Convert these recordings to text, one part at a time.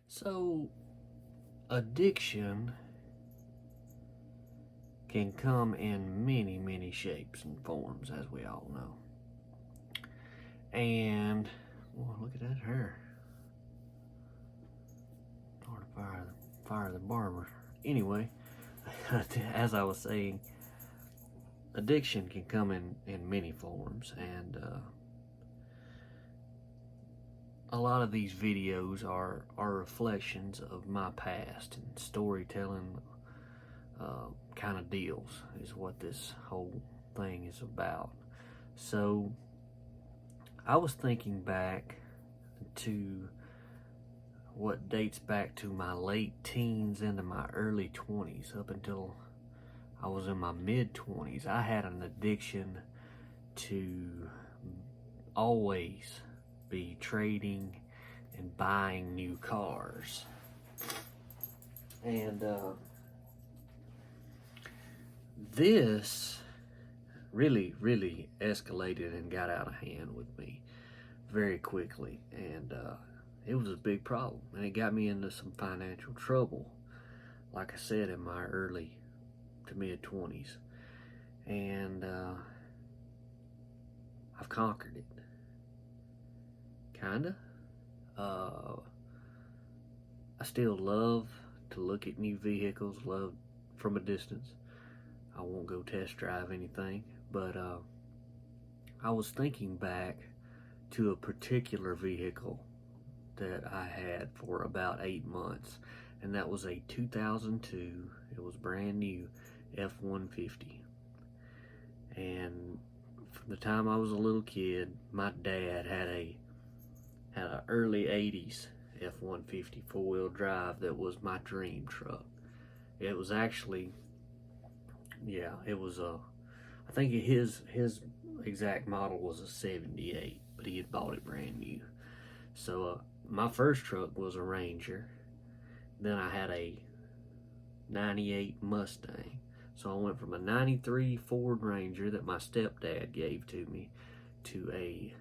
So, addiction can come in many, many shapes and forms, as we all know. And, well, look at that hair. Hard to fire the barber. Anyway, as I was saying, addiction can come in many forms, and a lot of these videos are reflections of my past and storytelling kind of deals is what this whole thing is about. So I was thinking back to what dates back to my late teens into my early 20s up until I was in my mid 20s. I had an addiction to always be trading and buying new cars. And this really escalated and got out of hand with me very quickly. And it was a big problem. And it got me into some financial trouble, like I said, in my early to mid 20s. And I've conquered it. Kinda. I still love to look at new vehicles, love from a distance. I won't go test drive anything, but I was thinking back to a particular vehicle that I had for about 8 months, and that was a 2002, it was brand new, F-150. And from the time I was a little kid, my dad had an early 80s F-150 four-wheel drive that was my dream truck. It was actually, I think his exact model was a 78, but he had bought it brand new. So my first truck was a Ranger. Then I had a 98 Mustang. So I went from a 93 Ford Ranger that my stepdad gave to me to a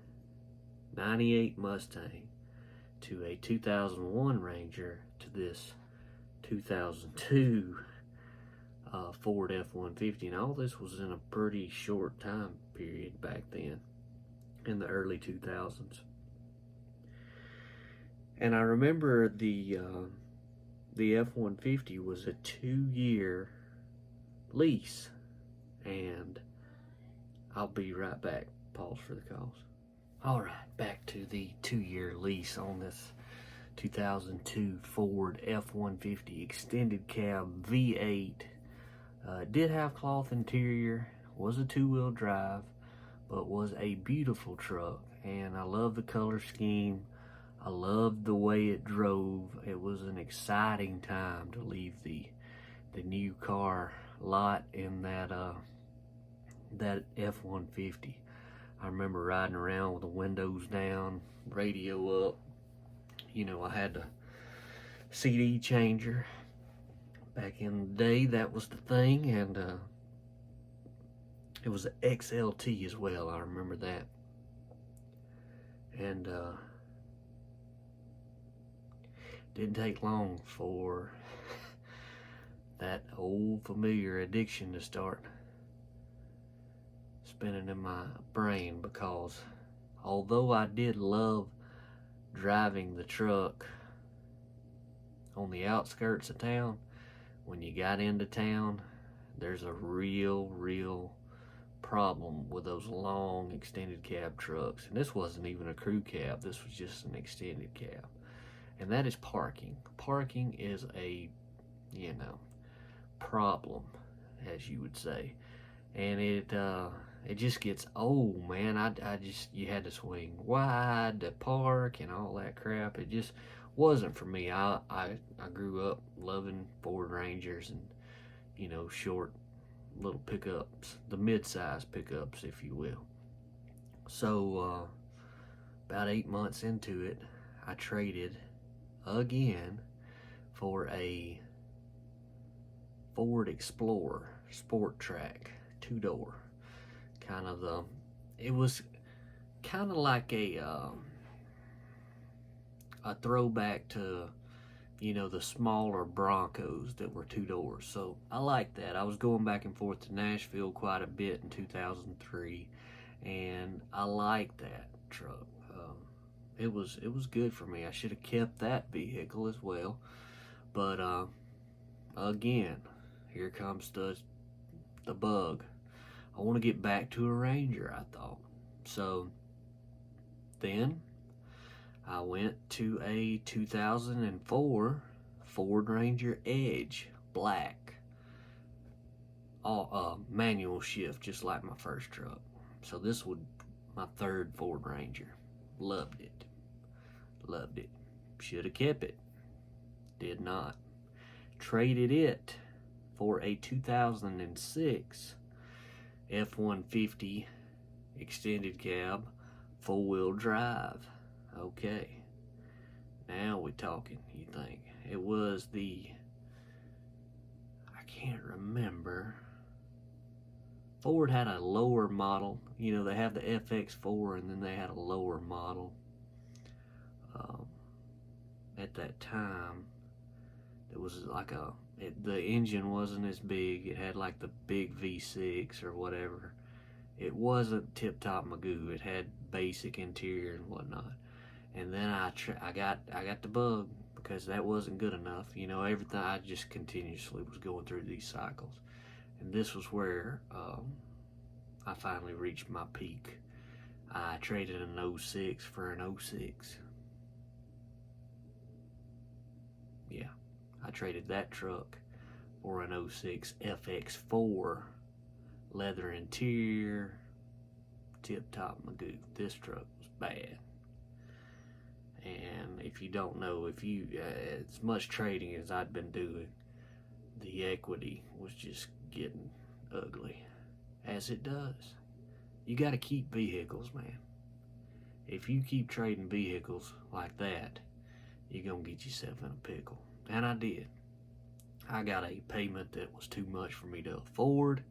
98 Mustang to a 2001 Ranger to this 2002 Ford F-150. And all this was in a pretty short time period back then in the early 2000s. And I remember the F-150 was a 2-year lease. And I'll be right back. Pause for the calls. All right, back to the 2-year lease on this 2002 Ford F-150 extended cab V8. Did have cloth interior, was a 2-wheel drive, but was a beautiful truck. And I love the color scheme. I loved the way it drove. It was an exciting time to leave the new car lot in that F-150. I remember riding around with the windows down, radio up. You know, I had the CD changer. Back in the day, that was the thing, and it was an XLT as well. I remember that. And didn't take long for that old familiar addiction to start spinning in my brain, because although I did love driving the truck on the outskirts of town, when you got into town, there's a real problem with those long extended cab trucks. And this wasn't even a crew cab, this was just an extended cab. And that is parking. Parking is a, problem, as you would say. And it just gets old, man. You had to swing wide to park and all that crap. It just wasn't for me. I grew up loving Ford Rangers and, short little pickups, the mid-size pickups, if you will. So about 8 months into it, I traded again for a Ford Explorer Sport Track 2-door. It was kind of like a throwback to the smaller Broncos that were two doors. So I like that. I was going back and forth to Nashville quite a bit in 2003, and I like that truck. It was good for me. I should have kept that vehicle as well, but again, here comes the bug. I want to get back to a Ranger, I thought. So then I went to a 2004 Ford Ranger Edge Black, all manual shift, just like my first truck. So this would my third Ford Ranger. Loved it. Loved it. Should have kept it. Did not. Traded it for a 2006 F-150 extended cab, four-wheel drive. Okay, now we're talking, you think. It was I can't remember. Ford had a lower model. They have the FX4 and then they had a lower model. At that time, it was like the engine wasn't as big. It had like the big V6 or whatever. It wasn't tip-top Magoo. It had basic interior and whatnot. And then I got the bug because that wasn't good enough. Everything, I just continuously was going through these cycles. And this was where I finally reached my peak. I traded an 06 for an 06. Yeah, I traded that truck for an 06 FX4, leather interior, tip-top Magoo. This truck was bad. And if you don't know, as much trading as I'd been doing, the equity was just getting ugly, as it does. You got to keep vehicles, man. If you keep trading vehicles like that, you're going to get yourself in a pickle. And I did. I got a payment that was too much for me to afford,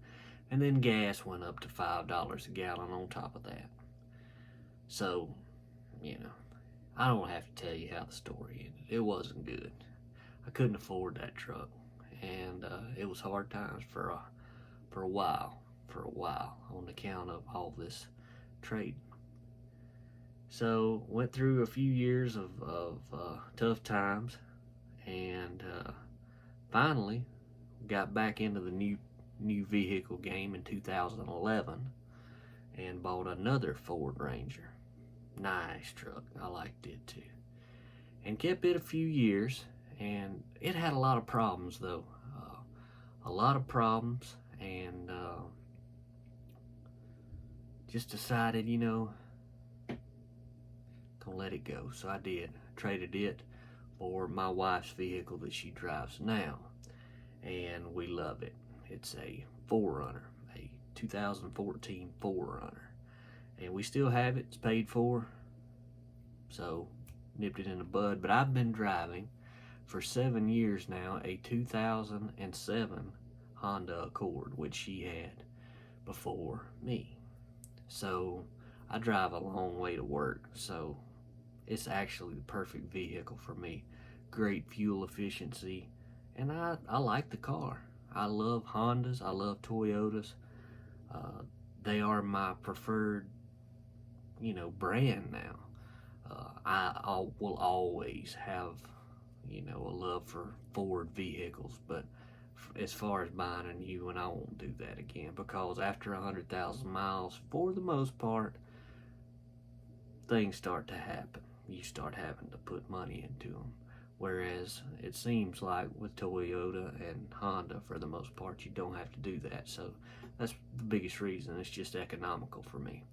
and then gas went up to $5 a gallon on top of that. So, I don't have to tell you how the story ended. It wasn't good. I couldn't afford that truck, and it was hard times for a while, on account of all this trading. So went through a few years of tough times, and finally got back into the new vehicle game in 2011 and bought another Ford Ranger. Nice truck. I liked it too. And kept it a few years, and it had a lot of problems though. A lot of problems, and just decided, gonna let it go. So I did. Traded it for my wife's vehicle that she drives now, and we love it. It's a 4Runner, a 2014 4Runner, and we still have it. It's paid for, so nipped it in the bud. But I've been driving for 7 years now a 2007 Honda Accord, which she had before me. So I drive a long way to work, so it's actually the perfect vehicle for me. Great fuel efficiency, and I like the car. I love Hondas. I love Toyotas. They are my preferred, brand now. I will always have, a love for Ford vehicles, but as far as buying a new one, I won't do that again, because after 100,000 miles, for the most part, things start to happen. You start having to put money into them. Whereas it seems like with Toyota and Honda, for the most part, you don't have to do that. So that's the biggest reason. It's just economical for me.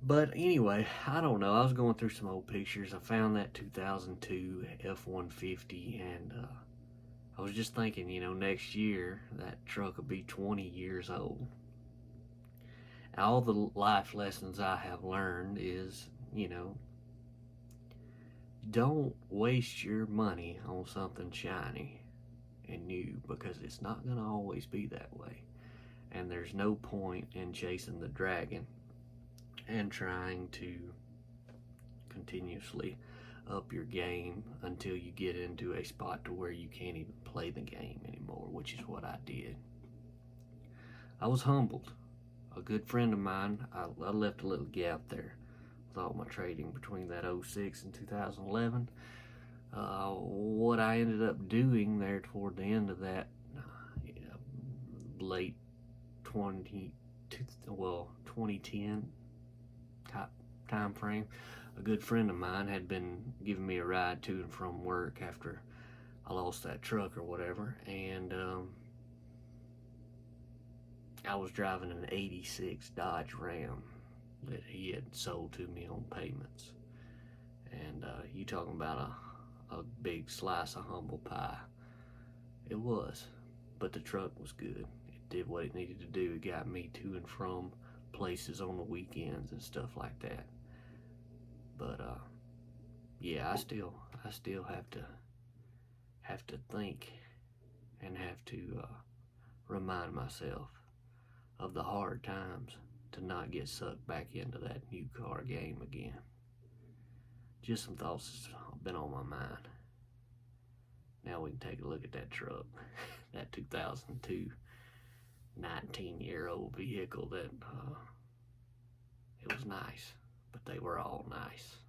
But anyway, I don't know. I was going through some old pictures. I found that 2002 F-150, and I was just thinking, next year that truck will be 20 years old. And all the life lessons I have learned is, don't waste your money on something shiny and new, because it's not going to always be that way. And there's no point in chasing the dragon and trying to continuously up your game until you get into a spot to where you can't even play the game anymore, which is what I did. I was humbled. A good friend of mine, I left a little gap there with all my trading between that '06 and 2011. What I ended up doing there toward the end of that late 2010 time frame, a good friend of mine had been giving me a ride to and from work after I lost that truck or whatever, and I was driving an '86 Dodge Ram that he had sold to me on payments. And you talking about a big slice of humble pie. It was, but the truck was good. It did what it needed to do. It got me to and from places on the weekends and stuff like that. But yeah, I still have to think and have to remind myself of the hard times to not get sucked back into that new car game again. Just some thoughts that's been on my mind. Now we can take a look at that truck, that 2002 19-year-old vehicle that it was nice, but they were all nice.